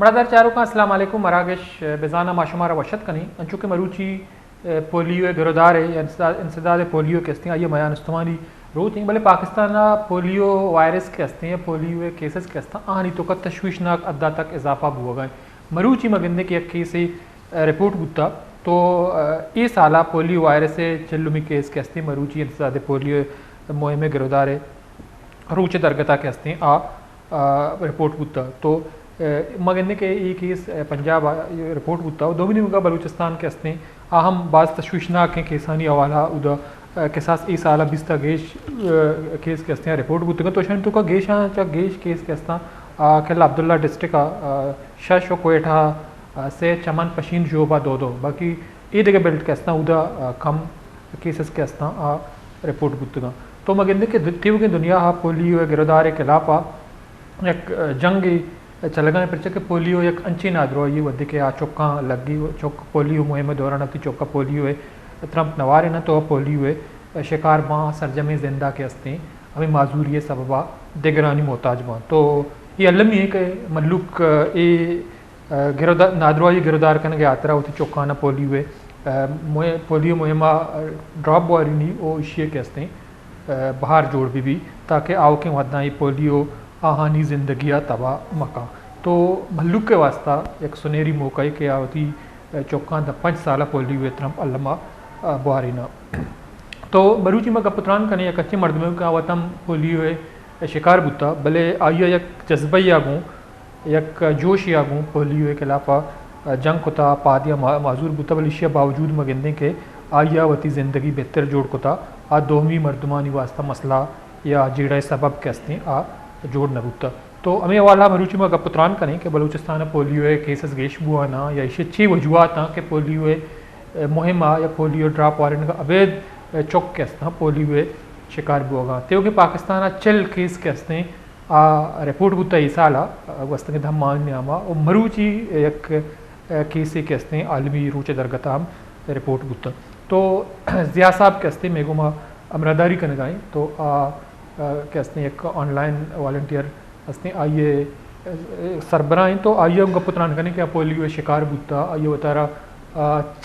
برادر چاروں کا السلام علیکم مراگش بزانہ ماشمارا وشت کنی انچوکہ مروچی پولیو گرودار ہے انسداد پولیو کے ہستے ہیں یہ میان استوانی روچ ہیں بلے پاکستان پولیو وائرس کے ہستے ہیں پولیو کیسز کے ہستے ہیں آنی تو کا تشویشناک ادا تک اضافہ ہوا گئے مروچی مگندے کی ایک کیسی رپورٹ بتا تو یہ سالہ پولیو وائرس چلومی کیس کے ہستے ہیں مروچی انسداد پولیو مہم گرودار ہے روچ درگتا کے ہستے ہیں رپورٹ بتا تو مگندے کے یہ کیس پنجاب رپورٹ بتا ہو دومی مگا بلوچستان کے ہستے ہیں اہم بعض تشویشناک ہیں کیسانی حوالہ ادا کے ساتھ ای سالہ بستا گیش کیس کے ہستے ہیں رپورٹ بتا تو شاید تو کا گیش چا گیش کیس کے ہستا کھلا عبداللہ ڈسٹرک شش و کوئٹہ سے چمن پشین جوبا دو باقی ای دیگه بیلٹ کے ہستا ادا کم کیسز کے ہستا رپورٹ بتا تو مگندے کے تیو کی دنیا پولیو گرودار کے خلاف ایک جنگ چل گئے پرچہ کہ پولیو ایک انچی نادرو یہ ودی کے چوکاں لگی چوک پولیو مہم دوران تی چوکا پولیو ہے ترمپ نوارے نہ تو پولیو ہے شکار ماں سرجم زندہ کے ہستے ہیں ہمیں معذوری سببا دگرانی محتاج ماں تو یہ علمی ہے کہ ملوک گرودار نادروائی گرودار کرنے کے آترا ہوتی چوکانا پولیو ہے پولیو مہمہ ڈراپ واری نہیں وہ اشیے کے ہستے ہیں باہر جوڑ بھی تاکہ آؤ کے ودنا یہ پولیو آہانی زندگیہ تباہ مکہ تو ملوک کے واسطہ ایک سنہری موقع کہ آتی چوکان دا 5 سالہ پولیو ترمپ علمہ بہارینا تو بروچی میں گپتران کنے ایک اچھے مردموں کا وطم پولیو شکار بتا بلے آئیے یک جذبہ آگوں یک جوش آگوں پولیو کے خلاف جنگ کتا پادیا معذور بتا بل اشیاء باوجود مگندے کے آئیا وتی زندگی بہتر جوڑ کتا دومی مردمانی واسطہ مسئلہ یا جیڑے سبب کے ہستے جوڑ نہ بتا تو ہمیں والا مروچی میں گپتران کریں کہ بلوچستان پولیو کیسز گیش بوانا یا اسے اچھی وجوہات ہیں کہ پولیو مہمہ یا پولیو ڈراپ وارن کا ابید چوک کے ہستے پولیو شکار بوگا تو کہ پاکستان چل کیس کے ہستے رپورٹ بتا یہ سالہ وسط کے دھم مان نامہ اور مروچی ایک کیسے کے ہستے عالمی روچ درگتام رپورٹ بتا تو ضیاء صاحب کے ہستے میگو ماں امرداری کرنے گائیں تو کہ ہستے ایک آن لائن والنٹیئر ہستے آئیے سربراہ ہیں تو آئیے ان کا پتران کرنے کہ پولیو شکار بوتا آئیے وطارہ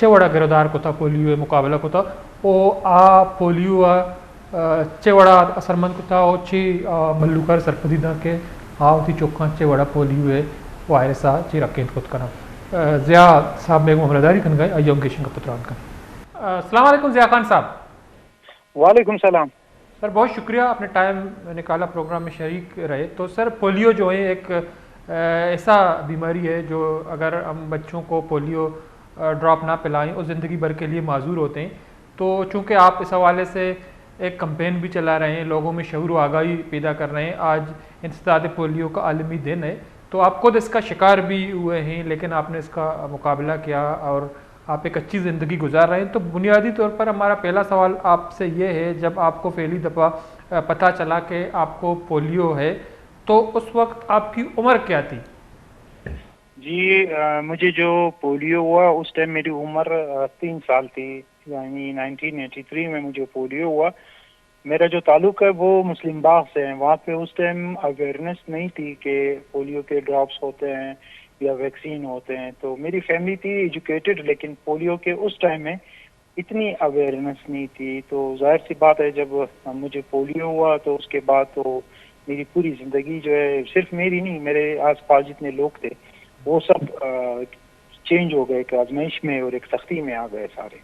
چوڑا گردار کو تھا پولیو مقابلہ کو تھا او پولیو چوڑا اثرمند کو تھا او چی ملوکر سرپدیدہ کے ہوتی چوکاں چوڑا پولیو وائرسا چی رکھیں خود کرنا ضیاء صاحب میں امرداری کرنے گئے آئیے ان کے شنگ کا پتران کرنے السلام علیکم ضیاء خان صاحب. وعلیکم السلام سر بہت شکریہ اپنے ٹائم نکالا پروگرام میں شریک رہے. تو سر پولیو جو ہے ایک ایسا بیماری ہے جو اگر ہم بچوں کو پولیو ڈراپ نہ پلائیں اور زندگی بھر کے لیے معذور ہوتے ہیں تو چونکہ آپ اس حوالے سے ایک کمپین بھی چلا رہے ہیں لوگوں میں شعور و آگاہی پیدا کر رہے ہیں آج انسداد پولیو کا عالمی دن ہے تو آپ خود اس کا شکار بھی ہوئے ہیں لیکن آپ نے اس کا مقابلہ کیا اور آپ ایک اچھی زندگی گزار رہے ہیں. تو بنیادی طور پر ہمارا پہلا سوال آپ سے یہ ہے جب آپ کو پہلی دفعہ پتہ چلا کہ آپ کو پولیو ہے تو اس وقت آپ کی عمر کیا تھی؟ جی مجھے جو پولیو ہوا اس ٹائم میری عمر 3 سال تھی یعنی 1983 میں مجھے پولیو ہوا. میرا جو تعلق ہے وہ مسلم باغ سے ہے. وہاں پہ اس ٹائم اویئرنیس نہیں تھی کہ پولیو کے ڈراپس ہوتے ہیں یا ویکسین ہوتے ہیں تو میری فیملی تھی ایجوکیٹڈ لیکن پولیو کے اس ٹائم میں اتنی اویئرنیس نہیں تھی. تو ظاہر سی بات ہے جب مجھے پولیو ہوا تو اس کے بعد تو میری پوری زندگی جو ہے صرف میری نہیں میرے آس پاس جتنے لوگ تھے وہ سب چینج ہو گئے ایک آزمائش میں اور ایک سختی میں آ گئے سارے.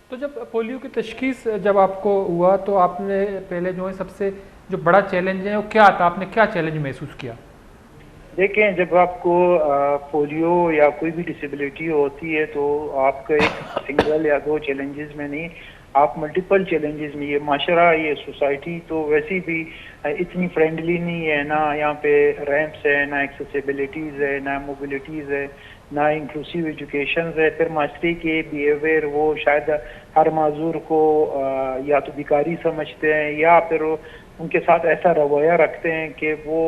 تو جب پولیو کی تشخیص جب آپ کو ہوا تو آپ نے پہلے جو ہے سب سے جو بڑا چیلنج ہے وہ کیا تھا؟ آپ نے کیا چیلنج محسوس کیا؟ دیکھیں جب آپ کو پولیو یا کوئی بھی ڈسیبلٹی ہوتی ہے تو آپ کا ایک سنگل یا 2 چیلنجز میں نہیں آپ ملٹیپل چیلنجز میں یہ معاشرہ یہ سوسائٹی تو ویسی بھی اتنی فرینڈلی نہیں ہے نہ یہاں پہ ریمپس ہے نہ ایکسیسیبلٹیز ہے نہ موبلٹیز ہے نہ انکلوسیو ایجوکیشنز ہے. پھر معاشرے کے بیہیویئر وہ شاید ہر معذور کو یا تو بیکاری سمجھتے ہیں یا پھر ان کے ساتھ ایسا رویہ رکھتے ہیں کہ وہ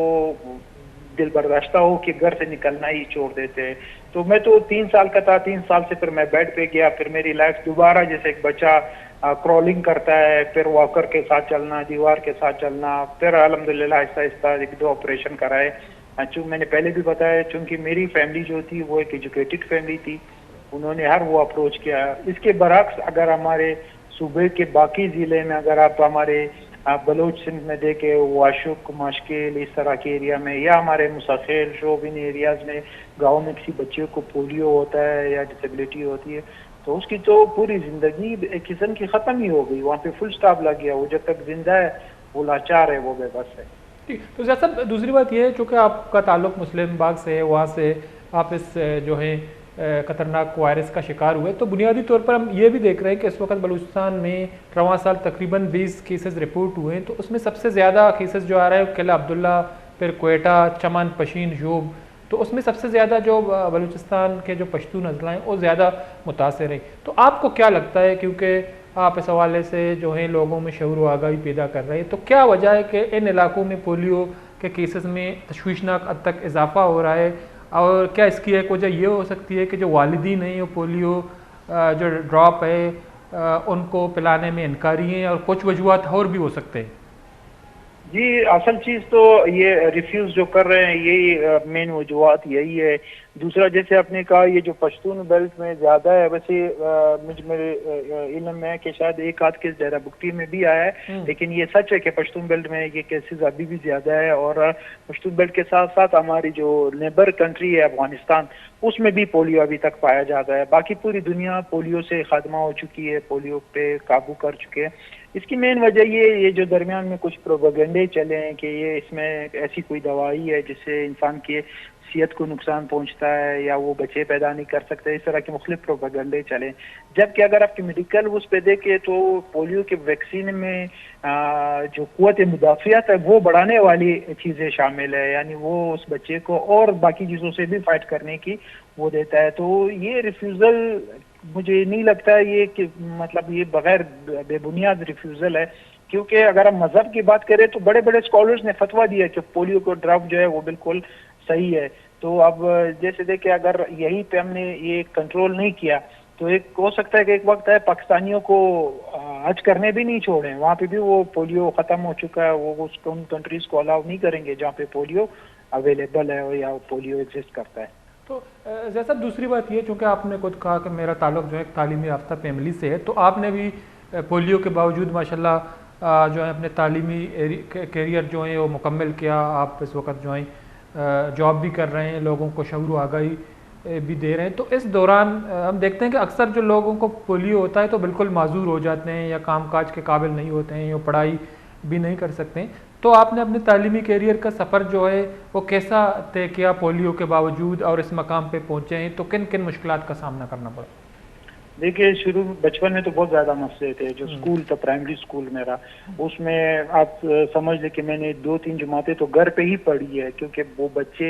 دل برداشتہ ہو کہ گھر سے نکلنا ہی چھوڑ دیتے ہیں. تو میں تو 3 سال کا تھا 3 سال سے پھر میں بیڈ پہ گیا. پھر میری لائف دوبارہ جیسے ایک بچہ کرولنگ کرتا ہے پھر واکر کے ساتھ چلنا دیوار کے ساتھ چلنا. پھر الحمدللہ آہستہ آہستہ 1-2 آپریشن کرائے چونکہ میں نے پہلے بھی بتایا چونکہ میری فیملی جو تھی وہ ایک ایجوکیٹڈ فیملی تھی، انہوں نے ہر وہ اپروچ کیا. اس کے برعکس اگر ہمارے صوبے کے باقی ضلع میں اگر آپ ہمارے بلوچ سندھ میں دیکھیں، واشک، ماشکیل، اس طرح کے ایریا میں، یا ہمارے مساخیل شوبین ایریاز میں گاؤں میں کسی بچے کو پولیو ہوتا ہے یا ڈسیبلٹی ہوتی ہے تو اس کی تو پوری زندگی ایک قسم کی ختم ہی ہو گئی، وہاں پہ فل سٹاپ لگ گیا. وہ جب تک زندہ ہے وہ لاچار ہے، وہ بے بس ہے. تو زیاد صاحب دوسری بات یہ ہے چونکہ آپ کا تعلق مسلم باغ سے ہے، وہاں سے آپ اس جو ہے خطرناک وائرس کا شکار ہوئے، تو بنیادی طور پر ہم یہ بھی دیکھ رہے ہیں کہ اس وقت بلوچستان میں رواں سال تقریباً 20 کیسز رپورٹ ہوئے ہیں، تو اس میں سب سے زیادہ کیسز جو آ رہا ہے قلعہ عبداللہ، پھر کوئٹہ، چمن، پشین، جوب، تو اس میں سب سے زیادہ جو بلوچستان کے جو پشتون اضلاع ہیں وہ زیادہ متاثر ہیں. تو آپ کو کیا لگتا ہے، کیونکہ آپ اس حوالے سے جو ہیں لوگوں میں شعور و آگاہی پیدا کر رہے ہیں، تو کیا وجہ ہے کہ ان علاقوں میں پولیو کے کیسز میں تشویشناک حد تک اضافہ ہو رہا ہے؟ اور کیا اس کی ایک وجہ یہ ہو سکتی ہے کہ جو والدین ہیں وہ پولیو جو ڈراپ ہے ان کو پلانے میں انکاری ہیں، اور کچھ وجوہات اور بھی ہو سکتے ہیں؟ جی اصل چیز تو یہ ریفیوز جو کر رہے ہیں یہی مین وجوہات یہی ہے. دوسرا جیسے آپ نے کہا یہ جو پشتون بیلٹ میں زیادہ ہے، ویسے مجھ میرے علم میں کہ شاید ایک آدھ کیس ڈیرہ بگٹی میں بھی آیا ہے، لیکن یہ سچ ہے کہ پشتون بیلٹ میں یہ کیسز ابھی بھی زیادہ ہے. اور پشتون بیلٹ کے ساتھ ساتھ ہماری جو نیبر کنٹری ہے افغانستان، اس میں بھی پولیو ابھی تک پایا جاتا ہے. باقی پوری دنیا پولیو سے خاتمہ ہو چکی ہے، پولیو پہ قابو کر چکے ہیں. اس کی مین وجہ یہ جو درمیان میں کچھ پروپیگنڈے چلے ہیں کہ یہ اس میں ایسی کوئی دوائی ہے جس سے انسان کی صحت کو نقصان پہنچتا ہے یا وہ بچے پیدا نہیں کر سکتے، اس طرح کے مختلف پروپیگنڈے چلے. جبکہ اگر آپ کی میڈیکل اس پہ دیکھیں تو پولیو کے ویکسین میں جو قوت مدافعت ہے وہ بڑھانے والی چیزیں شامل ہے، یعنی وہ اس بچے کو اور باقی چیزوں سے بھی فائٹ کرنے کی وہ دیتا ہے. تو یہ ریفیوزل مجھے نہیں لگتا یہ کہ مطلب یہ بغیر بے بنیاد ریفیوزل ہے، کیونکہ اگر ہم مذہب کی بات کریں تو بڑے بڑے اسکالرز نے فتویٰ دیا کہ پولیو کو ڈراپ جو ہے وہ بالکل صحیح ہے. تو اب جیسے دیکھیں اگر یہی پہ ہم نے یہ کنٹرول نہیں کیا تو ایک ہو سکتا ہے کہ ایک وقت ہے پاکستانیوں کو حج کرنے بھی نہیں چھوڑیں، وہاں پہ بھی وہ پولیو ختم ہو چکا ہے، وہ ان کنٹریز کو الاؤ نہیں کریں گے جہاں پہ پولیو اویلیبل ہے یا پولیو ایگزسٹ کرتا ہے. تو جیسا دوسری بات یہ چونکہ آپ نے خود کہا کہ میرا تعلق جو ہے تعلیمی یافتہ فیملی سے ہے، تو آپ نے بھی پولیو کے باوجود ماشاءاللہ جو ہے اپنے تعلیمی کیریئر جو ہیں وہ مکمل کیا. آپ اس وقت جو ہیں جاب بھی کر رہے ہیں، لوگوں کو شعور و آگاہی بھی دے رہے ہیں. تو اس دوران ہم دیکھتے ہیں کہ اکثر جو لوگوں کو پولیو ہوتا ہے تو بالکل معذور ہو جاتے ہیں یا کام کاج کے قابل نہیں ہوتے ہیں یا پڑھائی بھی نہیں کر سکتے ہیں. تو آپ نے اپنے تعلیمی کیریئر کا سفر جو ہے وہ کیسا طے کیا پولیو کے باوجود اور اس مقام پہ پہنچے ہیں؟ تو کن کن مشکلات کا سامنا کرنا پڑا؟ دیکھیے شروع بچپن میں تو بہت زیادہ مسئلے تھے. جو اسکول تھا پرائمری اسکول میرا، اس میں آپ سمجھ لیں کہ میں نے 2-3 جماعتیں تو گھر پہ ہی پڑھی ہے، کیونکہ وہ بچے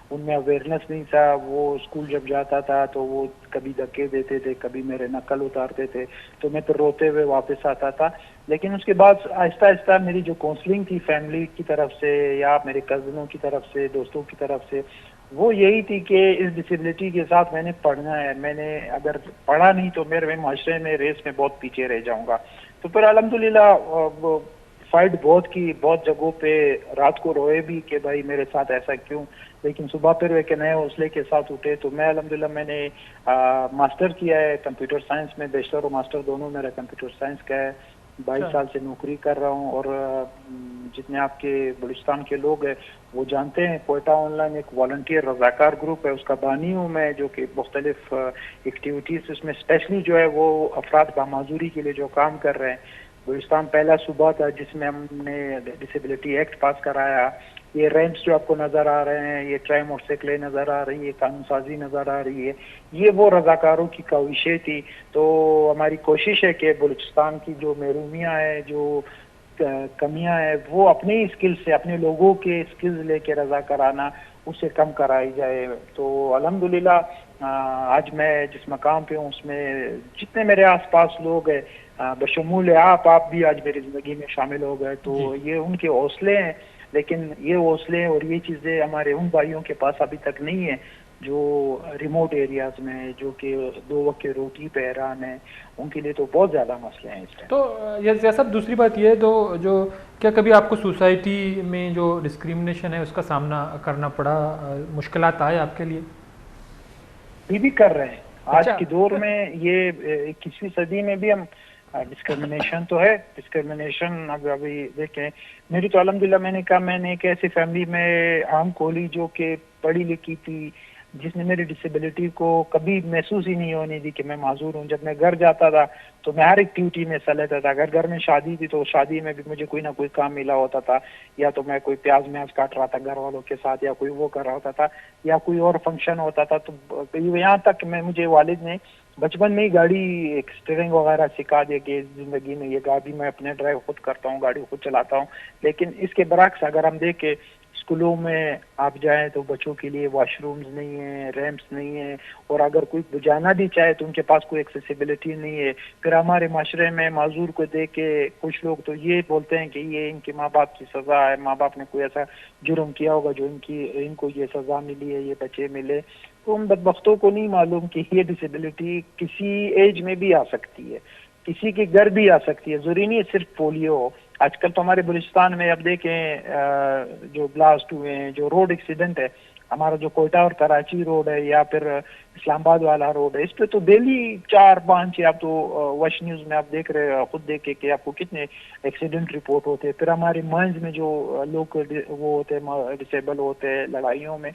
ان میں اویئرنیس نہیں تھا. وہ اسکول جب جاتا تھا تو وہ کبھی دھکے دیتے تھے، کبھی میرے نقل اتارتے تھے، تو میں پھر روتے ہوئے واپس آتا تھا. لیکن اس کے بعد آہستہ آہستہ میری جو کاؤنسلنگ تھی فیملی کی طرف سے یا میرے کزنوں کی طرف سے، دوستوں کی طرف سے، وہ یہی تھی کہ اس ڈسیبلٹی کے ساتھ میں نے پڑھنا ہے. میں نے اگر پڑھا نہیں تو میرے معاشرے میں ریس میں بہت پیچھے رہ جاؤں گا. تو پھر الحمدللہ فائٹ بہت کی، بہت جگہوں پہ رات کو روئے بھی کہ بھائی میرے ساتھ ایسا کیوں، لیکن صبح پھر ایک نئے حوصلے کے ساتھ اٹھے. تو میں الحمدللہ میں نے ماسٹر کیا ہے کمپیوٹر سائنس میں، بیچلر اور ماسٹر دونوں میرا کمپیوٹر سائنس کا ہے. 22 سال سے نوکری کر رہا ہوں. اور جتنے آپ کے بلوچستان کے لوگ ہیں وہ جانتے ہیں کوئٹہ آن لائن ایک والنٹیئر رضاکار گروپ ہے، اس کا بانی ہوں میں، جو کہ مختلف ایکٹیویٹیز اس میں اسپیشلی جو ہے وہ افراد بامعذوری کے لیے جو کام کر رہے ہیں. بلوچستان پہلا صوبہ تھا جس میں ہم نے ڈسیبلٹی ایکٹ پاس کرایا. یہ ریمپس جو آپ کو نظر آ رہے ہیں، یہ ٹرائی موٹر سائیکلیں نظر آ رہی ہے، قانون سازی نظر آ رہی ہے، یہ وہ رضاکاروں کی کاوشیں تھی. تو ہماری کوشش ہے کہ بلوچستان کی جو محرومیاں ہیں، جو کمیاں ہیں، وہ اپنی اسکل سے، اپنے لوگوں کے اسکلز لے کے رضاکارانہ اسے کم کرائی جائے. تو الحمدللہ آج میں جس مقام پہ ہوں اس میں جتنے میرے آس پاس لوگ ہیں بشمول آپ بھی آج میری زندگی میں شامل ہو گئے. تو یہ ان کے حوصلے ہیں، لیکن یہ حوصلے اور یہ چیزیں ہمارے ان بھائیوں کے پاس ابھی تک نہیں ہیں جو ریموٹ ایریاز میں، جو کہ 2 وقت کی روٹی پہ حیران ہیں. ان کے لیے تو بہت زیادہ مسئلے ہیں اس ٹائم. تو یہ سب دوسری بات یہ ہے تو جو کیا کبھی آپ کو سوسائٹی میں جو ڈسکریمنیشن ہے اس کا سامنا کرنا پڑا، مشکلات آئے آپ کے لیے؟ بھی کر رہے ہیں آج اچھا کے دور میں، یہ 21ویں صدی میں بھی ہم ڈسکرمنیشن تو ہے. ڈسکرمنیشن ابھی دیکھیں، میری تو الحمدللہ میں نے کہا میں نے ایک ایسی فیملی میں عام کولی جو کہ پڑھی لکھی تھی، جس نے میری ڈسیبلٹی کو کبھی محسوس ہی نہیں ہونے دی کہ میں معذور ہوں. جب میں گھر جاتا تھا تو میں ہر ایک ڈیوٹی میں حصہ لیتا تھا. اگر گھر میں شادی تھی تو شادی میں بھی مجھے کوئی نہ کوئی کام ملا ہوتا تھا، یا تو میں کوئی پیاز میاز کاٹ رہا تھا گھر والوں کے ساتھ، یا کوئی وہ کر رہا ہوتا تھا، یا کوئی اور فنکشن ہوتا تھا. تو یہاں تک مجھے والد نے بچپن میں ہی گاڑی اسٹیئرنگ وغیرہ سکھا دیا کہ زندگی میں یہ گاڑی میں اپنے ڈرائیو خود کرتا ہوں، گاڑی خود چلاتا ہوں. لیکن اس کے برعکس اگر ہم دیکھیں اسکولوں میں آپ جائیں تو بچوں کے لیے واش رومز نہیں ہیں، ریمپس نہیں ہیں، اور اگر کوئی جانا بھی چاہے تو ان کے پاس کوئی ایکسیسیبلٹی نہیں ہے. پھر ہمارے معاشرے میں معذور کو دیکھ کے کچھ لوگ تو یہ بولتے ہیں کہ یہ ان کے ماں باپ کی سزا ہے، ماں باپ نے کوئی ایسا جرم کیا ہوگا جو ان کو یہ سزا ملی ہے، یہ بچے ملے. تو ان بدبختوں کو نہیں معلوم کہ یہ ڈسیبلٹی کسی ایج میں بھی آ سکتی ہے، کسی کے گھر بھی آ سکتی ہے، ضروری نہیں ہے صرف پولیو ہو. آج کل تو ہمارے بلوچستان میں اب دیکھیں جو بلاسٹ ہوئے ہیں، جو روڈ ایکسیڈنٹ ہے ہمارا، جو کوئٹہ اور کراچی روڈ ہے یا پھر اسلام آباد والا روڈ ہے، اس پہ تو ڈیلی 4-5 آپ تو وش نیوز میں آپ دیکھ رہے خود دیکھے کہ آپ کو کتنے ایکسیڈنٹ رپورٹ ہوتے ہیں. پھر ہمارے مائنز میں جو لوگ وہ ہوتے ہیں ڈسیبل ہوتے ہیں لڑائیوں میں.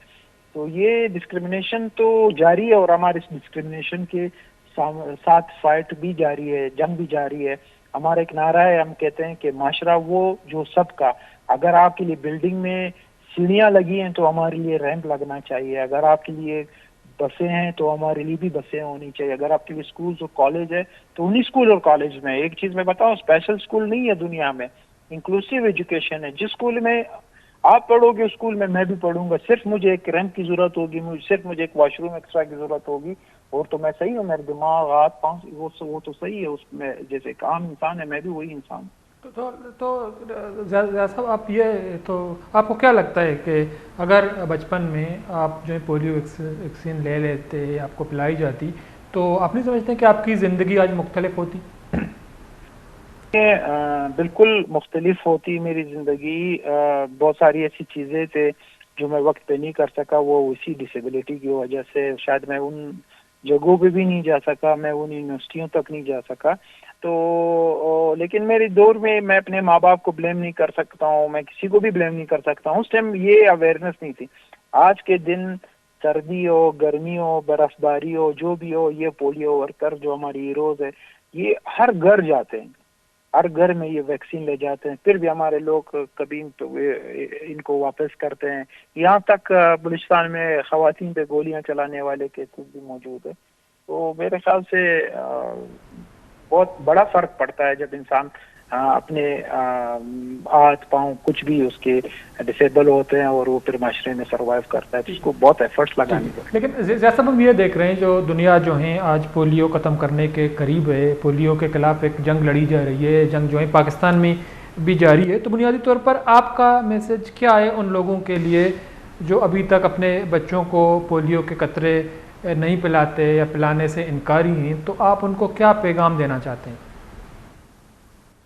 تو یہ ڈسکرمنیشن تو جاری ہے، اور ہمارے اس ڈسکرمنیشن کے ساتھ فائٹ بھی جاری ہے، جنگ بھی جاری ہے. ہمارا ایک نعرہ ہے، ہم کہتے ہیں کہ معاشرہ وہ جو سب کا. اگر آپ کے لیے بلڈنگ میں سیڑھیاں لگی ہیں تو ہمارے لیے ریمپ لگنا چاہیے. اگر آپ کے لیے بسیں ہیں تو ہمارے لیے بھی بسیں ہونی چاہیے. اگر آپ کے لیے اسکولز اور کالج ہے تو انہی اسکول اور کالج میں ایک چیز میں بتاؤں، اسپیشل اسکول نہیں ہے دنیا میں، انکلوسیو ایجوکیشن ہے. جس اسکول میں آپ پڑھو گے اسکول میں بھی پڑھوں گا، صرف مجھے ایک ریمپ کی ضرورت ہوگی، صرف مجھے ایک واش روم ایکسٹرا کی ضرورت ہوگی، اور تو میں صحیح ہوں، میرے دماغ ہاتھ پاؤں وہ تو صحیح ہے. اس میں جیسے ایک عام انسان ہے میں بھی وہی انسان ہوں. تو زیاد صاحب آپ یہ تو آپ کو کیا لگتا ہے کہ اگر بچپن میں آپ جو ہے پولیو ویکسین لے لیتے، آپ کو پلائی جاتی، تو آپ نہیں سمجھتے کہ آپ کی زندگی آج مختلف ہوتی؟ بالکل مختلف ہوتی میری زندگی. بہت ساری ایسی چیزیں تھے جو میں وقت پہ نہیں کر سکا، وہ اسی ڈسیبلٹی کی وجہ سے. شاید میں ان جگہوں پہ بھی نہیں جا سکا، میں ان یونیورسٹیوں تک نہیں جا سکا. تو لیکن میرے دور میں میں اپنے ماں باپ کو بلیم نہیں کر سکتا ہوں، میں کسی کو بھی بلیم نہیں کر سکتا ہوں. اس ٹائم یہ اویئرنیس نہیں تھی. آج کے دن سردی ہو، گرمی ہو، برف باری ہو، جو بھی ہو، یہ پولیو ورکر جو ہماری ہیروز ہے یہ ہر گھر جاتے ہیں، ہر گھر میں یہ ویکسین لے جاتے ہیں. پھر بھی ہمارے لوگ کبھی ان کو واپس کرتے ہیں. یہاں تک بلوچستان میں خواتین پہ گولیاں چلانے والے کیسز بھی موجود ہیں. تو میرے خیال سے بہت بڑا فرق پڑتا ہے جب انسان اپنے ہاتھ پاؤں کچھ بھی اس کے ڈسیبل ہوتے ہیں اور وہ پھر معاشرے میں سروائیو کرتا ہے، تو اس کو بہت ایفرٹس لگانے پڑتے ہیں. لیکن جیسا ہم یہ دیکھ رہے ہیں جو دنیا جو ہیں آج پولیو ختم کرنے کے قریب ہے، پولیو کے خلاف ایک جنگ لڑی جا رہی ہے، جنگ جو ہے پاکستان میں بھی جاری ہے. تو بنیادی طور پر آپ کا میسج کیا ہے ان لوگوں کے لیے جو ابھی تک اپنے بچوں کو پولیو کے قطرے نہیں پلاتے یا پلانے سے انکاری ہیں؟ تو آپ ان کو کیا پیغام دینا چاہتے ہیں؟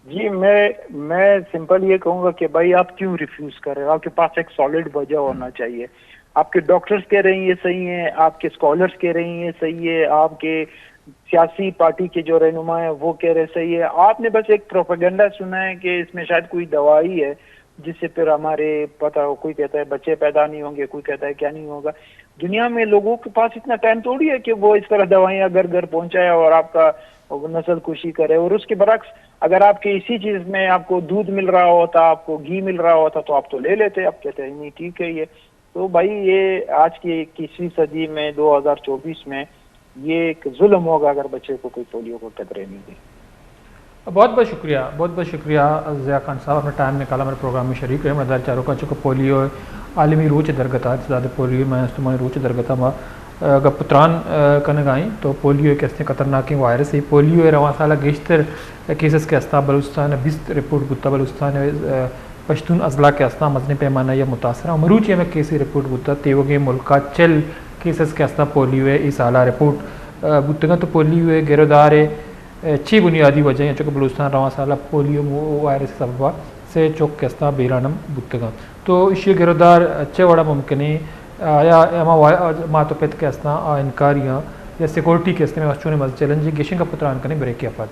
جی میں سمپل یہ کہوں گا کہ بھائی آپ کیوں ریفیوز کر رہے ہو؟ آپ کے پاس ایک سالڈ وجہ ہونا چاہیے. آپ کے ڈاکٹرز کہہ رہے ہیں یہ صحیح ہے، آپ کے اسکالرس کہہ رہے ہیں یہ صحیح ہے، آپ کے سیاسی پارٹی کے جو رہنما ہیں وہ کہہ رہے صحیح ہے. آپ نے بس ایک پروپیگنڈا سنا ہے کہ اس میں شاید کوئی دوائی ہے جس سے پھر ہمارے پتہ ہو، کوئی کہتا ہے بچے پیدا نہیں ہوں گے، کوئی کہتا ہے کیا نہیں ہوگا. دنیا میں لوگوں کے پاس اتنا ٹائم تھوڑی ہے کہ وہ اس طرح دوائیاں گھر گھر پہنچائے اور آپ کا نسل کشی کرے. اور اس کے برعکس اگر آپ کے اسی چیز میں آپ کو دودھ مل رہا ہوتا، آپ کو گھی مل رہا ہوتا تو آپ تو لے لیتے. آپ کہتے ہیں نہیں ٹھیک ہے یہ. تو بھائی یہ آج کی 21ویں صدی میں 2024 میں یہ ایک ظلم ہوگا اگر بچے کو کوئی پولیو کو قطرے نہیں دے. بہت بہت شکریہ ضیاء خان صاحب، اپنا ٹائم نکالا میرے پروگرام میں شریک ہوئے. مدار چاروں کا چکا پولیو عالمی روچ درگتا زیادہ پولیو میں استعمال روچ درگتا ما گپتران کنگائیں. تو پولیو ایک ایسے خطرناک وائرس ہے. پولیو رواں سالہ گیشتر کیسز کے استا بلوچستان 20 رپورٹ بتا بلوچستان پشتون اضلاع کے استا مزنی پیمانہ یا متاثرہ مروچی میں کیسی رپورٹ بتا تیوگے ملکہ چل کیسز کے استا پولیو ہے اس سالہ رپورٹ بتگا. تو پولیو ہے گردار ہے چھ بنیادی وجہ ہیں چونکہ بلوچستان رواں سالہ پولیو وائرس سبب سے چوک کے استا بیرانم بودتگا تو اشی گرودار اچھے وڑا ممکنی یا اما ما تو پت کے استا انکاریاں یا سیکورٹی کے استے میں چونے مز چیلنجنگ گیشن کا پتران کرنے بریک کیا پات